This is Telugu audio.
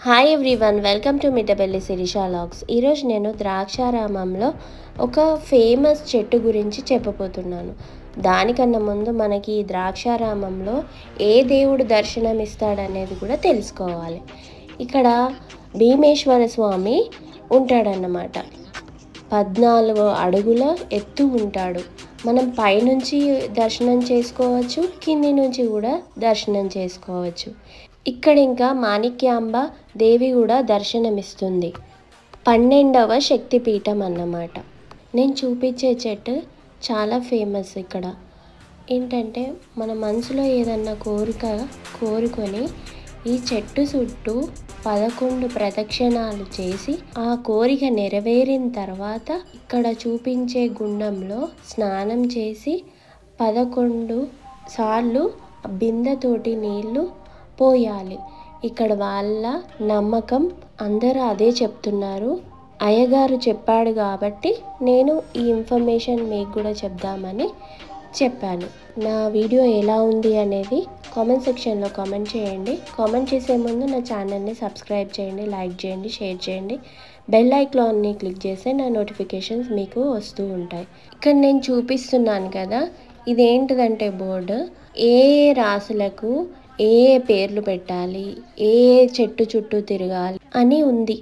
Hi everyone, welcome to Mittapalli Sirisha vlogs. ఈరోజు నేను ద్రాక్షారామంలో ఒక ఫేమస్ చెట్టు గురించి చెప్పబోతున్నాను. దానికన్నా ముందు మనకి ఈ ద్రాక్షారామంలో ఏ దేవుడు దర్శనం ఇస్తాడనేది కూడా తెలుసుకోవాలి. ఇక్కడ భీమేశ్వర స్వామి ఉంటాడన్నమాట. 14 అడుగుల ఎత్తు ఉంటాడు. మనం పైనుంచి దర్శనం చేసుకోవచ్చు, కింది నుంచి కూడా దర్శనం చేసుకోవచ్చు. ఇక్కడ ఇంకా మాణిక్యాంబ దేవి కూడా దర్శనమిస్తుంది. 12వ శక్తిపీఠం అన్నమాట. నేను చూపించే చెట్టు చాలా ఫేమస్. ఇక్కడ ఏంటంటే మన మనసులో ఏదన్నా కోరుకొని ఈ చెట్టు చుట్టూ 11 ప్రదక్షిణాలు చేసి ఆ కోరిక నెరవేరిన తర్వాత ఇక్కడ చూపించే గుండంలో స్నానం చేసి 11 సార్లు బిందెతోటి నీళ్లు పోయాలి. ఇక్కడ వాళ్ళ నమ్మకం, అందరూ అదే చెప్తున్నారు. అయ్యగారు చెప్పాడు కాబట్టి నేను ఈ ఇన్ఫర్మేషన్ మీకు కూడా చెప్దామని చెప్పాను. నా వీడియో ఎలా ఉంది అనేది కామెంట్ సెక్షన్లో కామెంట్ చేయండి. కామెంట్ చేసే ముందు నా ఛానల్ని సబ్స్క్రైబ్ చేయండి, లైక్ చేయండి, షేర్ చేయండి. బెల్ ఐకాన్ని క్లిక్ చేస్తే నా నోటిఫికేషన్స్ మీకు వస్తూ ఉంటాయి. ఇక్కడ నేను చూపిస్తున్నాను కదా, ఇదేంటిదంటే బోర్డు ఏ రాసులకు ఏ పేర్లు పెట్టాలి, ఏ చెట్టు చుట్టూ తిరగాలి అని ఉంది.